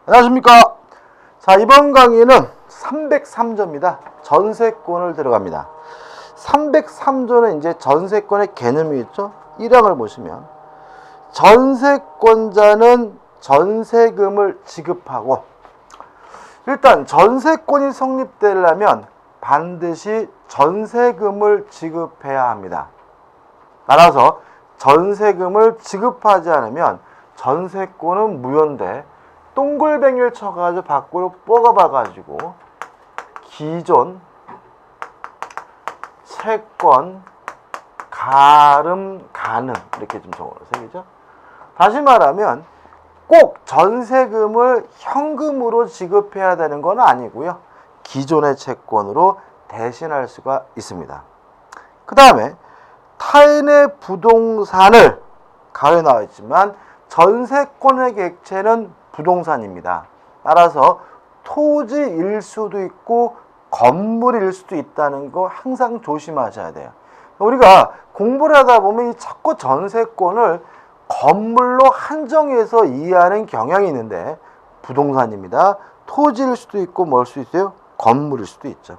안녕하십니까. 자, 이번 강의는 303조입니다. 전세권을 들어갑니다. 303조는 이제 전세권의 개념이 있죠. 1항을 보시면 전세권자는 전세금을 지급하고, 일단 전세권이 성립되려면 반드시 전세금을 지급해야 합니다. 따라서 전세금을 지급하지 않으면 전세권은 무효인데, 동글뱅이를 쳐가지고 밖으로 뽑아봐가지고 기존 채권 가름 가능 이렇게 좀 적어놓으세요. 다시 말하면 꼭 전세금을 현금으로 지급해야 되는 건 아니고요. 기존의 채권으로 대신할 수가 있습니다. 그 다음에 타인의 부동산을, 가로에 나와 있지만 전세권의 객체는 부동산입니다. 따라서 토지일 수도 있고 건물일 수도 있다는 거 항상 조심하셔야 돼요. 우리가 공부를 하다 보면 자꾸 전세권을 건물로 한정해서 이해하는 경향이 있는데, 부동산입니다. 토지일 수도 있고 뭘 수 있어요? 건물일 수도 있죠.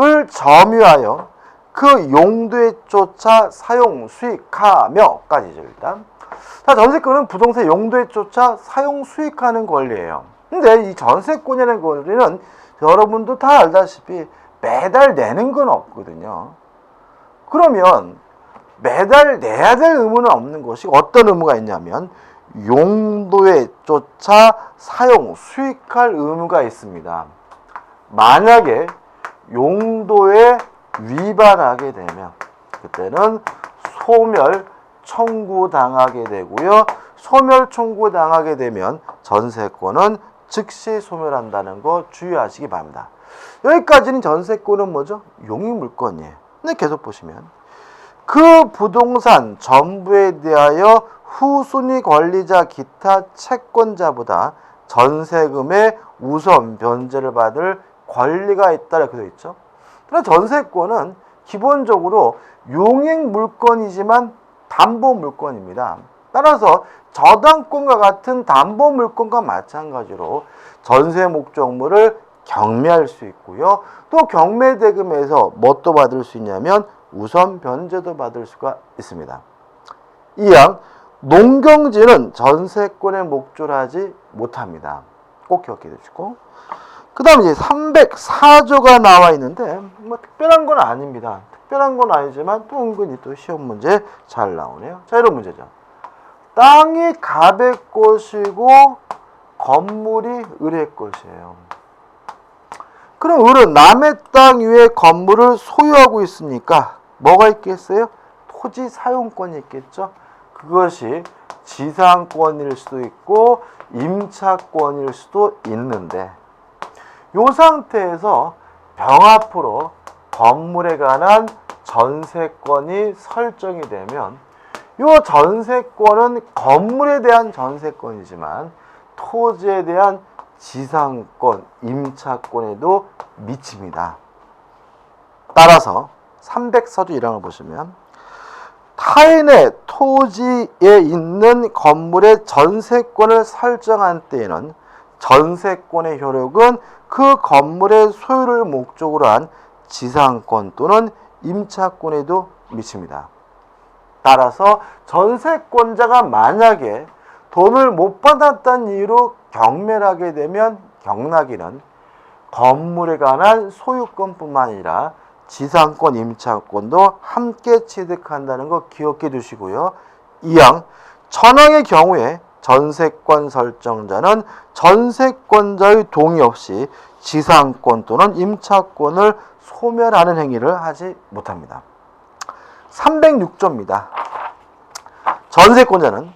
을 점유하여 그 용도에 쫓아 사용, 수익하며까지죠. 일단 자, 전세권은 부동산 용도에 쫓아 사용, 수익하는 권리예요. 근데 이 전세권이라는 권리는 여러분도 다 알다시피 매달 내는 건 없거든요. 그러면 매달 내야 될 의무는 없는 것이, 어떤 의무가 있냐면 용도에 쫓아 사용, 수익할 의무가 있습니다. 만약에 용도에 위반하게 되면 그때는 소멸 청구당하게 되고요. 소멸 청구당하게 되면 전세권은 즉시 소멸한다는 거 주의하시기 바랍니다. 여기까지는 전세권은 뭐죠? 용익물권이에요. 근데 계속 보시면 그 부동산 전부에 대하여 후순위 권리자 기타 채권자보다 전세금의 우선 변제를 받을 권리가 있다 이렇게 되어 있죠. 그래서 전세권은 기본적으로 용익물권이지만 담보물권입니다. 따라서 저당권과 같은 담보물권과 마찬가지로 전세 목적물을 경매할 수 있고요. 또 경매대금에서 뭣도 받을 수 있냐면 우선 변제도 받을 수가 있습니다. 이항 농경지는 전세권의 목조를 하지 못합니다. 꼭 기억해 두시고, 그 다음 이제 304조가 나와 있는데 뭐 특별한 건 아닙니다. 특별한 건 아니지만 또 은근히 또 시험 문제 잘 나오네요. 자, 이런 문제죠. 땅이 갑의 것이고 건물이 을의 것이에요. 그럼 을은 남의 땅 위에 건물을 소유하고 있으니까 뭐가 있겠어요? 토지 사용권이 있겠죠. 그것이 지상권일 수도 있고 임차권일 수도 있는데, 이 상태에서 병합으로 건물에 관한 전세권이 설정이 되면 이 전세권은 건물에 대한 전세권이지만 토지에 대한 지상권, 임차권에도 미칩니다. 따라서 304조 1항을 보시면 타인의 토지에 있는 건물의 전세권을 설정한 때에는 전세권의 효력은 그 건물의 소유를 목적으로 한 지상권 또는 임차권에도 미칩니다. 따라서 전세권자가 만약에 돈을 못 받았다는 이유로 경매를 하게 되면 경락이는 건물에 관한 소유권뿐만 아니라 지상권, 임차권도 함께 취득한다는 거 기억해 두시고요. 이항 전항의 경우에 전세권 설정자는 전세권자의 동의 없이 지상권 또는 임차권을 소멸하는 행위를 하지 못합니다. 306조입니다. 전세권자는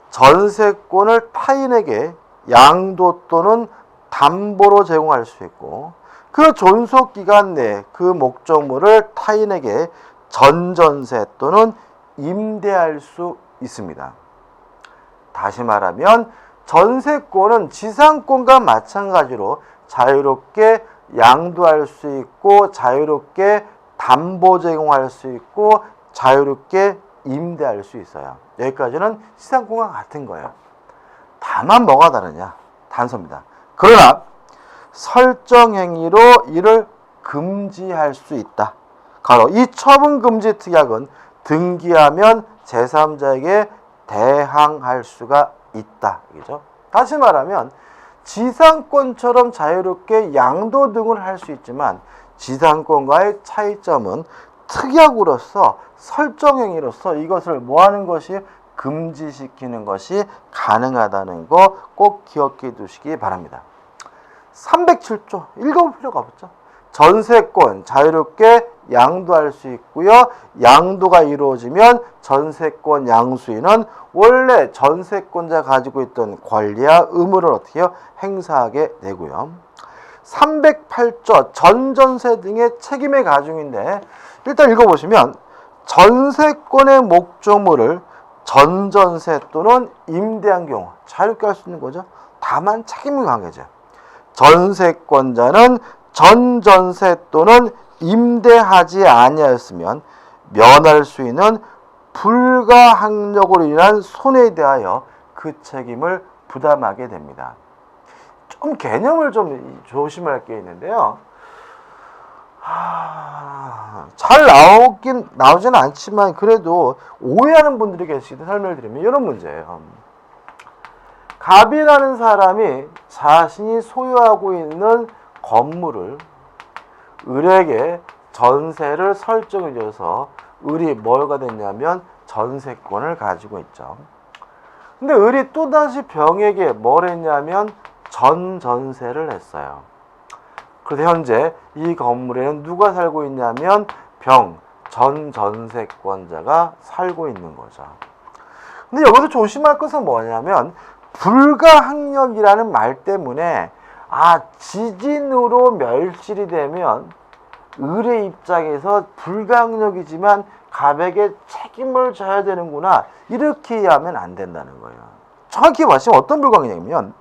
전세권을 타인에게 양도 또는 담보로 제공할 수 있고, 그 존속기간 내에 그 목적물을 타인에게 전전세 또는 임대할 수 있습니다. 다시 말하면 전세권은 지상권과 마찬가지로 자유롭게 양도할 수 있고, 자유롭게 담보 제공할 수 있고, 자유롭게 임대할 수 있어요. 여기까지는 지상권과 같은 거예요. 다만 뭐가 다르냐? 단서입니다. 그러나 설정행위로 이를 금지할 수 있다. 가로 이 처분금지 특약은 등기하면 제3자에게 대항할 수가 있다. 이죠. 다시 말하면 지상권처럼 자유롭게 양도 등을 할 수 있지만 지상권과의 차이점은 특약으로서 설정행위로서 이것을 뭐하는 것이 금지시키는 것이 가능하다는 거 꼭 기억해 두시기 바랍니다. 307조 읽어볼 필요가 없죠. 전세권 자유롭게 양도할 수 있고요. 양도가 이루어지면 전세권 양수인은 원래 전세권자 가지고 있던 권리와 의무를 어떻게 해요? 행사하게 되고요. 308조 전전세 등의 책임의 가중인데 일단 읽어보시면 전세권의 목조물을 전전세 또는 임대한 경우 자유롭게 할 수 있는 거죠. 다만 책임이 강해져요. 전세권자는 전전세 또는 임대하지 아니하였으면 면할 수 있는 불가항력으로 인한 손해에 대하여 그 책임을 부담하게 됩니다. 좀 개념을 좀 조심할 게 있는데요. 잘 나오진 않지만 그래도 오해하는 분들이 계시기 때문에 설명을 드리면 이런 문제예요. 갑이라는 사람이 자신이 소유하고 있는 건물을 을에게 전세를 설정해 줘서 을이 뭐가 됐냐면 전세권을 가지고 있죠. 근데 을이 또다시 병에게 뭘 했냐면 전전세를 했어요. 그래서 현재 이 건물에는 누가 살고 있냐면 병, 전전세권자가 살고 있는 거죠. 근데 여기서 조심할 것은 뭐냐면 불가항력이라는 말 때문에 지진으로 멸실이 되면 을의 입장에서 불가항력이지만 갑에게 책임을 져야 되는구나 이렇게 이해하면 안 된다는 거예요. 정확히 말하면 어떤 불가항력이냐면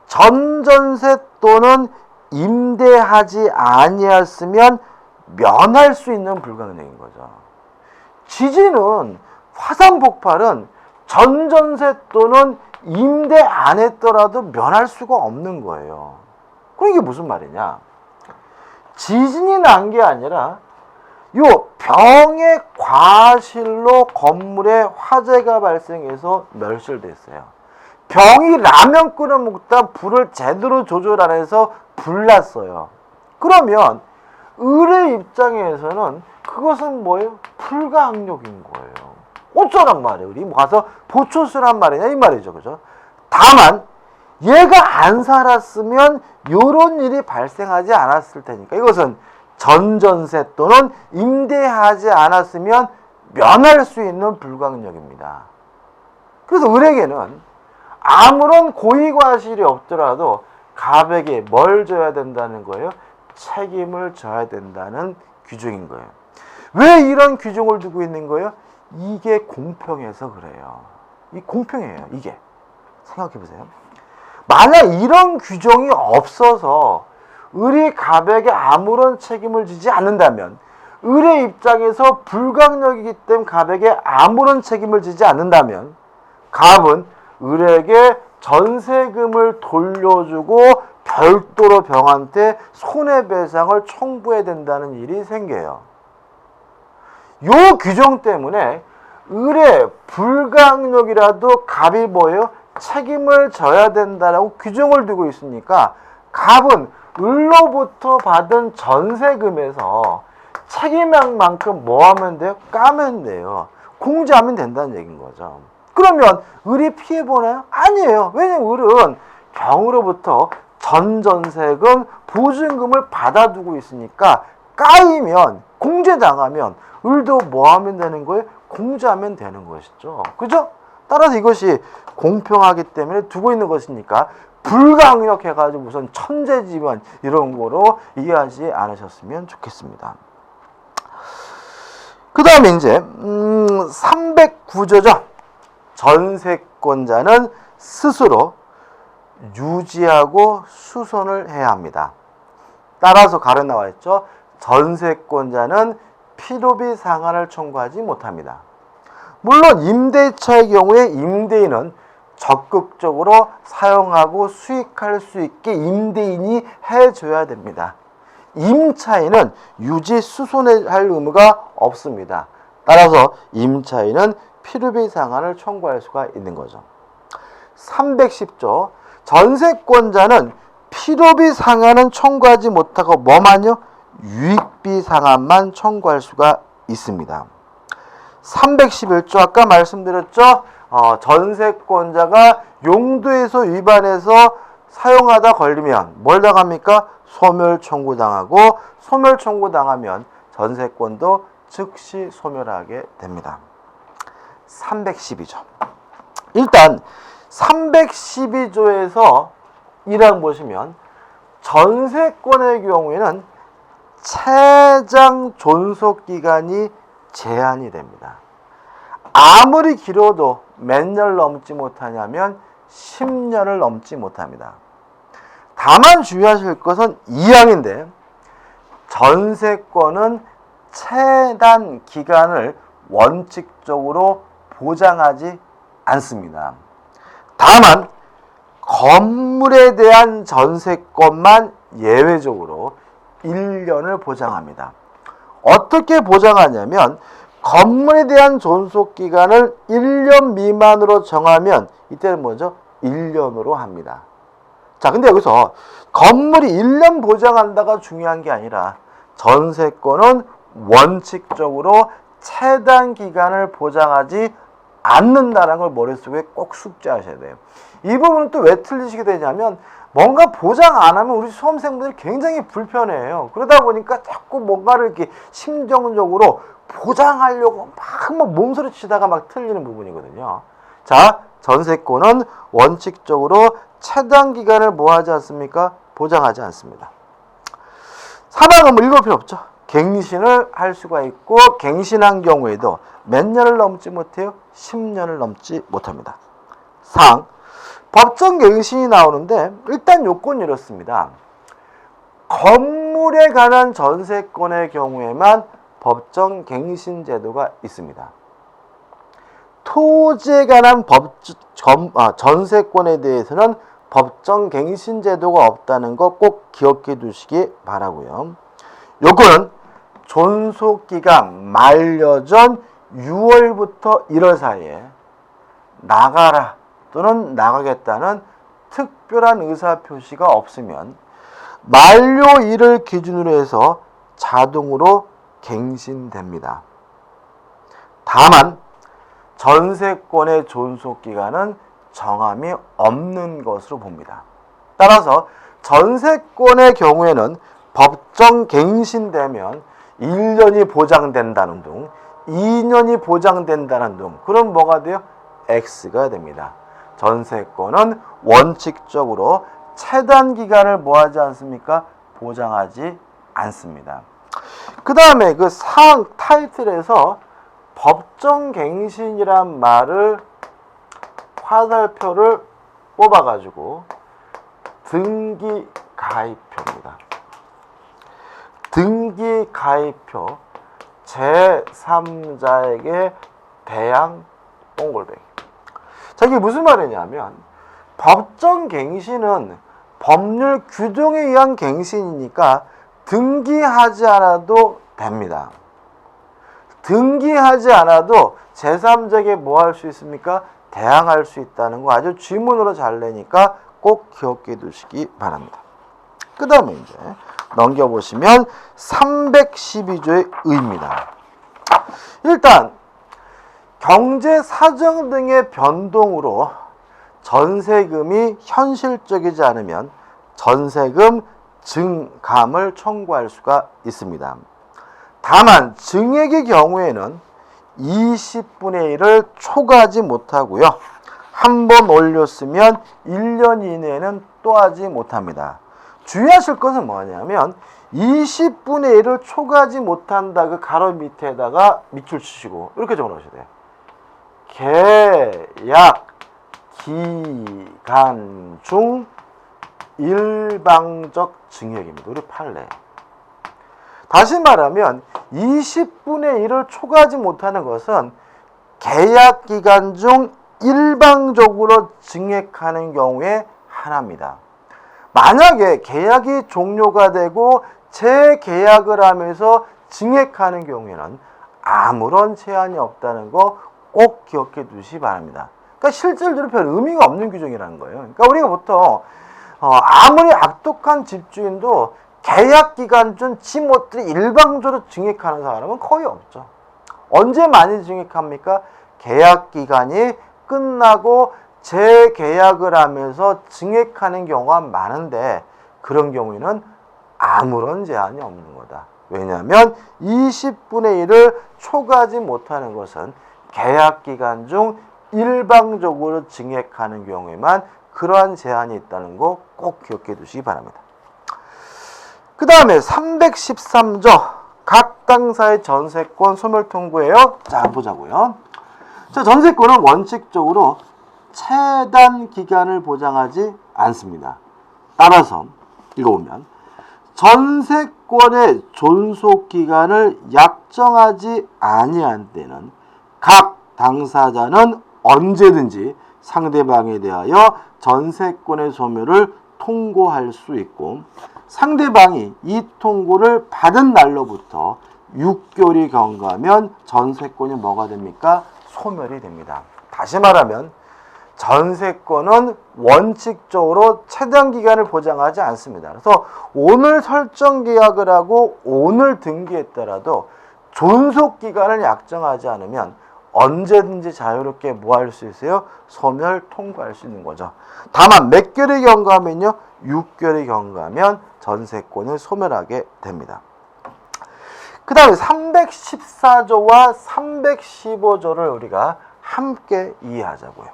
전전세 또는 임대하지 아니었으면 면할 수 있는 불가항력인 거죠. 지진은 화산 폭발은 전전세 또는 임대 안 했더라도 면할 수가 없는 거예요. 그럼 이게 무슨 말이냐? 지진이 난 게 아니라 요 병의 과실로 건물에 화재가 발생해서 멸실됐어요. 병이 라면 끓여 먹다 불을 제대로 조절 안 해서 불났어요. 그러면 을의 입장에서는 그것은 뭐예요? 불가항력인 거예요. 어쩌란 말이에요. 우리 가서 보초수란 말이냐 이 말이죠. 그죠? 다만 얘가 안 살았으면 이런 일이 발생하지 않았을 테니까 이것은 전전세 또는 임대하지 않았으면 면할 수 있는 불가항력입니다. 그래서 을에게는 아무런 고의과실이 없더라도 갑에게 뭘 져야 된다는 거예요? 책임을 져야 된다는 규정인 거예요. 왜 이런 규정을 두고 있는 거예요? 이게 공평해서 그래요. 이 공평해요. 이게. 생각해 보세요. 만약 이런 규정이 없어서 을이 갑에게 아무런 책임을 지지 않는다면 을의 입장에서 불가항력이기 때문에 갑에게 아무런 책임을 지지 않는다면 갑은 을에게 전세금을 돌려주고 별도로 병한테 손해배상을 청구해야 된다는 일이 생겨요. 요 규정 때문에 을의 불가항력이라도 갑이 뭐예요? 책임을 져야 된다라고 규정을 두고 있으니까 갑은 을로부터 받은 전세금에서 책임만큼 뭐 하면 돼요? 까면 돼요. 공제하면 된다는 얘기인 거죠. 그러면 을이 피해보나요? 아니에요. 왜냐면 을은 병으로부터 전전세금, 보증금을 받아두고 있으니까 까이면, 공제당하면 을도 뭐 하면 되는 거예요? 공제하면 되는 것이죠. 그죠? 따라서 이것이 공평하기 때문에 두고 있는 것이니까 불가항력 해가지고 무슨 천재지변 이런 거로 이해하지 않으셨으면 좋겠습니다. 그 다음에 이제 309조죠. 전세권자는 스스로 유지하고 수선을 해야 합니다. 따라서 가로 나와 있죠. 전세권자는 필요비 상환을 청구하지 못합니다. 물론 임대차의 경우에 임대인은 적극적으로 사용하고 수익할 수 있게 임대인이 해줘야 됩니다. 임차인은 유지 수선할 의무가 없습니다. 따라서 임차인은 필요비 상한을 청구할 수가 있는 거죠. 310조 전세권자는 필요비 상한은 청구하지 못하고 뭐만요? 유익비 상한만 청구할 수가 있습니다. 311조 아까 말씀드렸죠? 전세권자가 용도에서 위반해서 사용하다 걸리면 뭘 당합니까? 소멸 청구당하고 소멸 청구당하면 전세권도 즉시 소멸하게 됩니다. 312조. 일단 312조에서 1항 보시면 전세권의 경우에는 최장 존속기간이 제한이 됩니다. 아무리 길어도 몇 년 넘지 못하냐면 10년을 넘지 못합니다. 다만 주의하실 것은 2항인데 전세권은 최단 기간을 원칙적으로 보장하지 않습니다. 다만 건물에 대한 전세권만 예외적으로 1년을 보장합니다. 어떻게 보장하냐면 건물에 대한 존속기간을 1년 미만으로 정하면 이때는 뭐죠? 1년으로 합니다. 자, 근데 여기서 건물이 1년 보장한다가 중요한 게 아니라 전세권은 원칙적으로 최단 기간을 보장하지 않는다는 걸 머릿속에 꼭 숙지하셔야 돼요. 이 부분은 또 왜 틀리시게 되냐면 뭔가 보장 안 하면 우리 수험생분들이 굉장히 불편해요. 그러다 보니까 자꾸 뭔가를 이렇게 심정적으로 보장하려고 막 몸소리 치다가 막 틀리는 부분이거든요. 자, 전세권은 원칙적으로 최단 기간을 뭐 하지 않습니까? 보장하지 않습니다. 사망은 읽을 필요 없죠. 갱신을 할 수가 있고 갱신한 경우에도 몇 년을 넘지 못해요? 10년을 넘지 못합니다. 상, 법정 갱신이 나오는데 일단 요건이 이렇습니다. 건물에 관한 전세권의 경우에만 법정 갱신 제도가 있습니다. 토지에 관한 전세권에 대해서는 법정 갱신 제도가 없다는 거 꼭 기억해 두시기 바라고요. 요거는 존속기간 만료 전 6월부터 1월 사이에 나가라 또는 나가겠다는 특별한 의사표시가 없으면 만료일을 기준으로 해서 자동으로 갱신됩니다. 다만 전세권의 존속기간은 정함이 없는 것으로 봅니다. 따라서 전세권의 경우에는 법정 갱신되면 1년이 보장된다는 둥, 2년이 보장된다는 둥, 그럼 뭐가 돼요? X가 됩니다. 전세권은 원칙적으로 최단 기간을 뭐 하지 않습니까? 보장하지 않습니다. 그 다음에 그 사항 타이틀에서 법정갱신이란 말을 화살표를 뽑아가지고 등기가입표입니다. 등기가입표 제3자에게 대항 똥골뱅이. 자, 이게 무슨 말이냐면 법정갱신은 법률 규정에 의한 갱신이니까 등기하지 않아도 됩니다. 등기하지 않아도 제3자에게 뭐 할 수 있습니까? 대항할 수 있다는 거 아주 지문으로 잘 내니까 꼭 기억해 두시기 바랍니다. 그 다음에 이제 넘겨보시면 312조의 의입니다. 일단 경제 사정 등의 변동으로 전세금이 현실적이지 않으면 전세금 증감을 청구할 수가 있습니다. 다만 증액의 경우에는 20분의 1을 초과하지 못하고요. 한 번 올렸으면 1년 이내에는 또 하지 못합니다. 주의하실 것은 뭐냐면 20분의 1을 초과하지 못한다. 그 가로 밑에다가 밑줄 치시고 이렇게 적어놓으셔야 돼요. 계약 기간 중 일방적 증액입니다. 우리 판례. 다시 말하면 20분의 1을 초과하지 못하는 것은 계약 기간 중 일방적으로 증액하는 경우에 하나입니다. 만약에 계약이 종료가 되고 재계약을 하면서 증액하는 경우에는 아무런 제한이 없다는 거 꼭 기억해 두시기 바랍니다. 그러니까 실질적으로 별 의미가 없는 규정이라는 거예요. 그러니까 우리가 보통 아무리 악독한 집주인도 계약 기간 중 지 못들이 일방적으로 증액하는 사람은 거의 없죠. 언제 많이 증액합니까? 계약 기간이 끝나고 재계약을 하면서 증액하는 경우가 많은데 그런 경우에는 아무런 제한이 없는 거다. 왜냐하면 20분의 1을 초과하지 못하는 것은 계약 기간 중 일방적으로 증액하는 경우에만 그러한 제한이 있다는 거 꼭 기억해 두시기 바랍니다. 그 다음에 313조 각 당사의 전세권 소멸 통보예요. 자, 보자고요. 자, 전세권은 원칙적으로 체단 기간을 보장하지 않습니다. 따라서 읽어보면 전세권의 존속 기간을 약정하지 아니한 때는 각 당사자는 언제든지 상대방에 대하여 전세권의 소멸을 통고할 수 있고 상대방이 이 통고를 받은 날로부터 6개월이 경과하면 전세권이 뭐가 됩니까? 소멸이 됩니다. 다시 말하면 전세권은 원칙적으로 최단 기간을 보장하지 않습니다. 그래서 오늘 설정 계약을 하고 오늘 등기했더라도 존속 기간을 약정하지 않으면 언제든지 자유롭게 뭐 할 수 있어요? 소멸 통고할 수 있는 거죠. 다만 몇 개월이 경과하면요? 6개월이 경과하면 전세권을 소멸하게 됩니다. 그 다음에 314조와 315조를 우리가 함께 이해하자고요.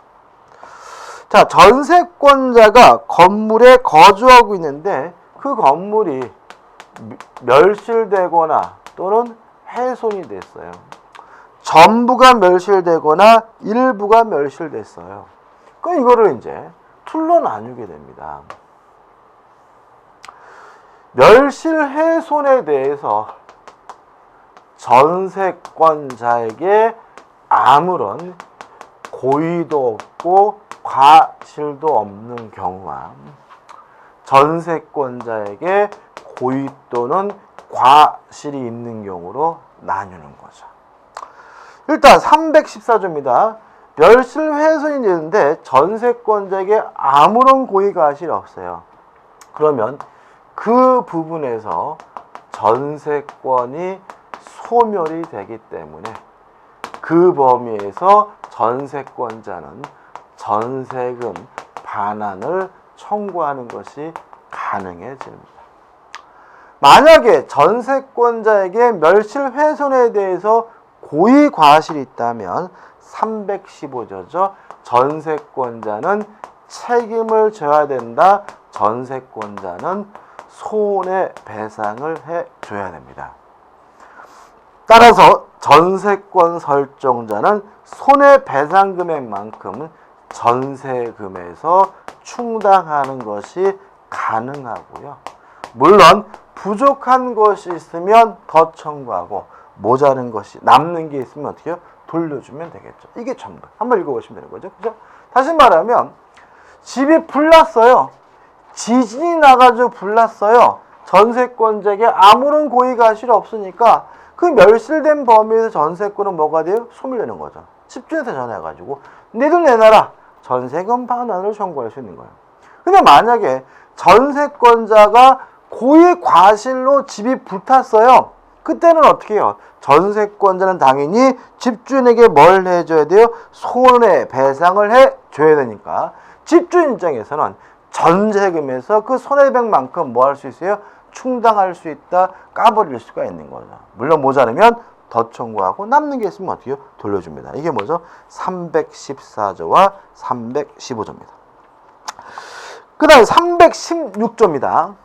자, 전세권자가 건물에 거주하고 있는데 그 건물이 멸실되거나 또는 훼손이 됐어요. 전부가 멸실되거나 일부가 멸실됐어요. 그럼 이거를 이제 둘로 나누게 됩니다. 멸실 훼손에 대해서 전세권자에게 아무런 고의도 없고 과실도 없는 경우와 전세권자에게 고의 또는 과실이 있는 경우로 나누는 거죠. 일단 314조입니다. 멸실 훼손이 되는데 전세권자에게 아무런 고의 과실이 없어요. 그러면 그 부분에서 전세권이 소멸이 되기 때문에 그 범위에서 전세권자는 전세금 반환을 청구하는 것이 가능해집니다. 만약에 전세권자에게 멸실 훼손에 대해서 고의 과실이 있다면 315조죠. 전세권자는 책임을 져야 된다. 전세권자는 손해배상을 해줘야 됩니다. 따라서 전세권 설정자는 손해배상 금액만큼은 전세금에서 충당하는 것이 가능하고요. 물론 부족한 것이 있으면 더 청구하고 모자른 것이 남는 게 있으면 어떻게 해요? 돌려주면 되겠죠. 이게 전부. 한번 읽어보시면 되는 거죠. 그죠? 다시 말하면 집이 불났어요. 지진이 나가지고 불났어요. 전세권자에게 아무런 고의 과실이 없으니까 그 멸실된 범위에서 전세권은 뭐가 돼요? 소멸되는 거죠. 집주인한테 전화해가지고 내 돈 내놔라. 전세금 반환을 청구할 수 있는 거예요. 근데 만약에 전세권자가 고의 과실로 집이 불탔어요. 그때는 어떻게 해요? 전세권자는 당연히 집주인에게 뭘 해줘야 돼요? 손해배상을 해줘야 되니까 집주인 입장에서는 전세금에서 그 손해배상만큼 뭐 할 수 있어요? 충당할 수 있다, 까버릴 수가 있는 거죠. 물론 모자르면 더 청구하고 남는 게 있으면 어떻게 해요? 돌려줍니다. 이게 뭐죠? 314조와 315조입니다. 그 다음에 316조입니다.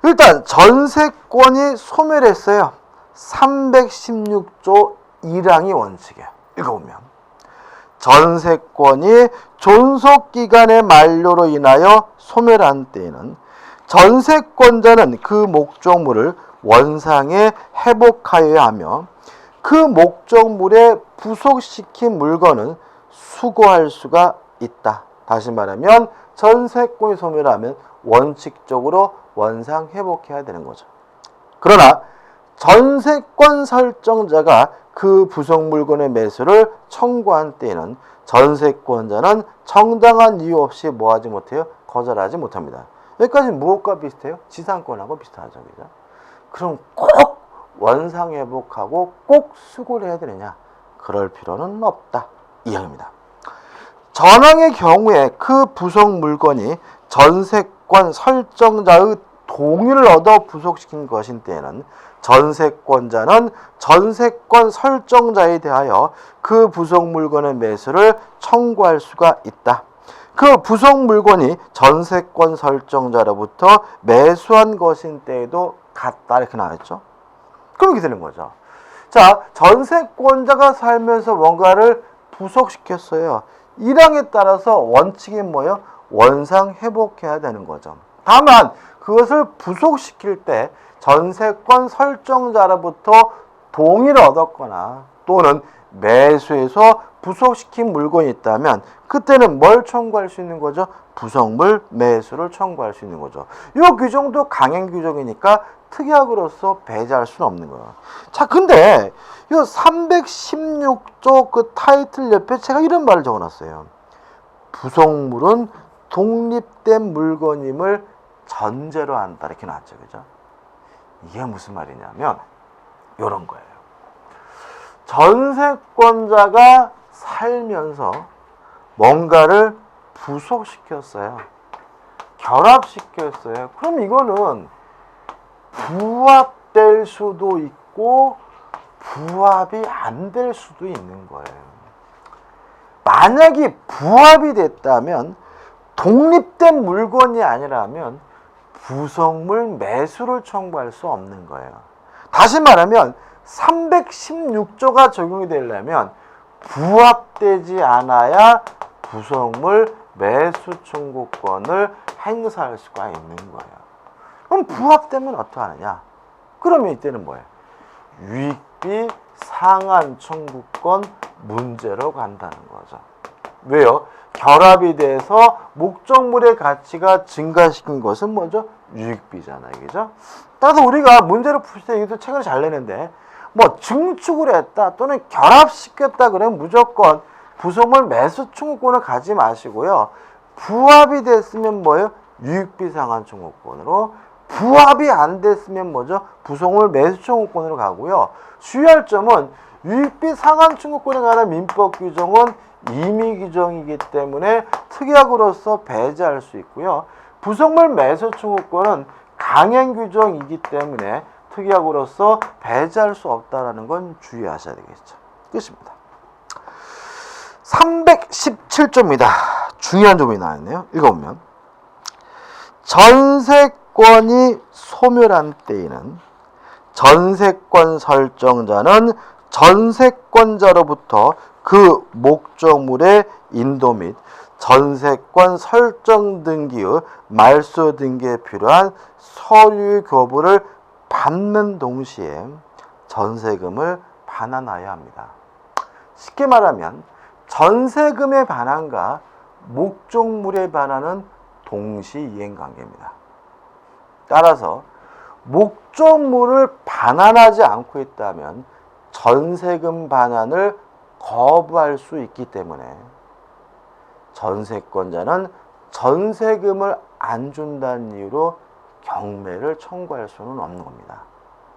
일단 전세권이 소멸했어요. 316조 1항이 원칙이에요. 읽어보면 전세권이 존속기간의 만료로 인하여 소멸한 때에는 전세권자는 그 목적물을 원상에 회복하여야 하며 그 목적물에 부속시킨 물건은 수거할 수가 있다. 다시 말하면 전세권이 소멸하면 원칙적으로 원상 회복해야 되는 거죠. 그러나 전세권 설정자가 그 부속 물건의 매수를 청구한 때에는 전세권자는 정당한 이유 없이 뭐하지 못해요? 거절하지 못합니다. 여기까지 무엇과 비슷해요? 지상권하고 비슷하죠. 그죠? 그럼 꼭 원상 회복하고 꼭 수고를 해야 되느냐? 그럴 필요는 없다. 이항입니다. 전항의 경우에 그 부속 물건이 전세권 설정자의 동의를 얻어 부속시킨 것인 때에는 전세권자는 전세권 설정자에 대하여 그 부속 물건의 매수를 청구할 수가 있다. 그 부속 물건이 전세권 설정자로부터 매수한 것인 때에도 같다. 이렇게 나왔죠. 그렇게 되는 거죠. 자, 전세권자가 살면서 뭔가를 부속시켰어요. 1항에 따라서 원칙이 뭐예요? 원상 회복해야 되는 거죠. 다만 그것을 부속시킬 때 전세권 설정자로부터 동의를 얻었거나 또는 매수해서 부속시킨 물건이 있다면 그때는 뭘 청구할 수 있는 거죠? 부속물 매수를 청구할 수 있는 거죠. 이 규정도 강행 규정이니까 특약으로서 배제할 수는 없는 거예요. 자, 근데 이 316조 그 타이틀 옆에 제가 이런 말을 적어놨어요. 부속물은 독립된 물건임을 전제로 한다. 이렇게 나왔죠. 그죠? 이게 무슨 말이냐면 이런 거예요. 전세권자가 살면서 뭔가를 부속시켰어요. 결합시켰어요. 그럼 이거는 부합될 수도 있고 부합이 안 될 수도 있는 거예요. 만약에 부합이 됐다면 독립된 물건이 아니라면 부속물 매수를 청구할 수 없는 거예요. 다시 말하면 316조가 적용이 되려면 부합되지 않아야 부속물 매수 청구권을 행사할 수가 있는 거예요. 그럼 부합되면 어떡하느냐? 그러면 이때는 뭐예요? 유익비 상한 청구권 문제로 간다는 거죠. 왜요? 결합이 돼서 목적물의 가치가 증가시킨 것은 뭐죠? 유익비잖아요. 그죠? 따라서 우리가 문제를 풀 때 이것도 책을 잘 내는데 뭐 증축을 했다 또는 결합시켰다 그러면 무조건 부속물 매수 청구권을 가지 마시고요. 부합이 됐으면 뭐예요? 유익비 상한 청구권으로, 부합이 안 됐으면 뭐죠? 부속물 매수 청구권으로 가고요. 주의할 점은 유익비 상한 청구권에 관한 민법 규정은 임의 규정이기 때문에 특약으로서 배제할 수 있고요. 부속물 매수 청구권은 강행 규정이기 때문에 특약으로서 배제할 수 없다는 건 주의하셔야 되겠죠. 끝입니다. 317조입니다. 중요한 점이 나왔네요. 읽어보면 전세권이 소멸한 때에는 전세권 설정자는 전세권자로부터 그 목적물의 인도 및 전세권 설정 등기의 말소 등기에 필요한 서류 교부를 받는 동시에 전세금을 반환하여야 합니다. 쉽게 말하면 전세금의 반환과 목적물의 반환은 동시 이행 관계입니다. 따라서 목적물을 반환하지 않고 있다면 전세금 반환을 거부할 수 있기 때문에 전세권자는 전세금을 안 준다는 이유로 경매를 청구할 수는 없는 겁니다.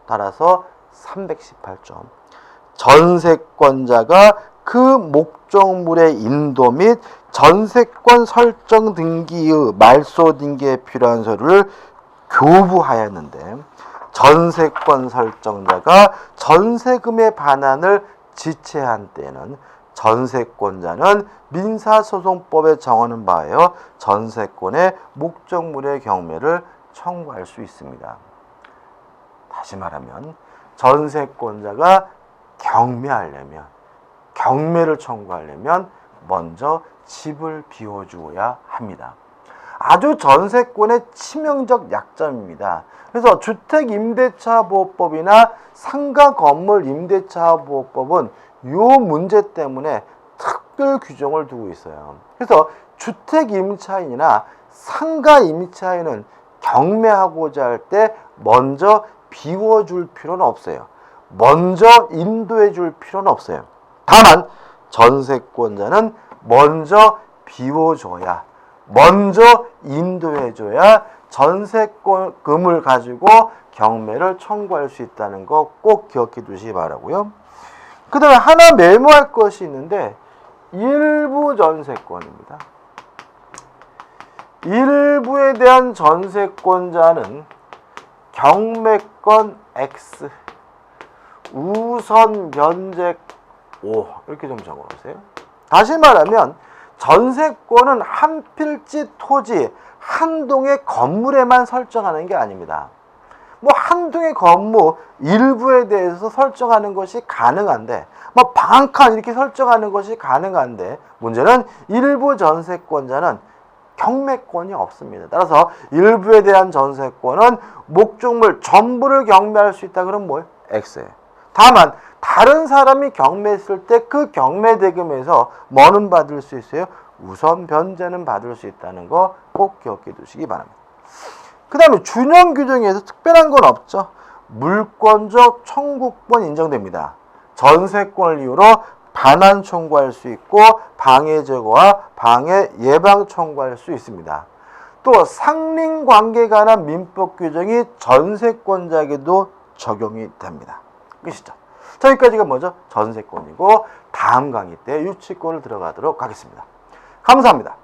따라서 318점. 전세권자가 그 목적물의 인도 및 전세권 설정 등기의 말소 등기에 필요한 서류를 교부하였는데 전세권 설정자가 전세금의 반환을 지체한 때는 전세권자는 민사소송법에 정하는 바하여 전세권의 목적물의 경매를 청구할 수 있습니다. 다시 말하면 전세권자가 경매를 청구하려면 먼저 집을 비워주어야 합니다. 아주 전세권의 치명적 약점입니다. 그래서 주택임대차보호법이나 상가건물임대차보호법은 이 문제 때문에 특별 규정을 두고 있어요. 그래서 주택 임차인이나 상가 임차인은 경매하고자 할 때 먼저 비워줄 필요는 없어요. 먼저 인도해 줄 필요는 없어요. 다만 전세권자는 먼저 비워줘야, 먼저 인도해줘야 전세금을 가지고 경매를 청구할 수 있다는 거 꼭 기억해 두시기 바라고요. 그 다음에 하나 메모할 것이 있는데 일부 전세권입니다. 일부에 대한 전세권자는 경매권 X, 우선 면적 O 이렇게 좀 적어놓으세요. 다시 말하면 전세권은 한 필지 토지, 한 동의 건물에만 설정하는 게 아닙니다. 뭐 한 동의 건물 일부에 대해서 설정하는 것이 가능한데, 뭐 방 한 칸 이렇게 설정하는 것이 가능한데, 문제는 일부 전세권자는 경매권이 없습니다. 따라서 일부에 대한 전세권은 목적물 전부를 경매할 수 있다 그러면 뭐예요? X예요. 다만 다른 사람이 경매했을 때 그 경매 대금에서 뭐는 받을 수 있어요? 우선 변제는 받을 수 있다는 거 꼭 기억해 두시기 바랍니다. 그 다음에 준용 규정에서 특별한 건 없죠. 물권적 청구권 인정됩니다. 전세권을 이유로 반환 청구할 수 있고 방해 제거와 방해 예방 청구할 수 있습니다. 또 상린관계에 관한 민법 규정이 전세권자에게도 적용이 됩니다. 끝이죠. 자, 여기까지가 뭐죠? 전세권이고 다음 강의 때 유치권을 들어가도록 하겠습니다. 감사합니다.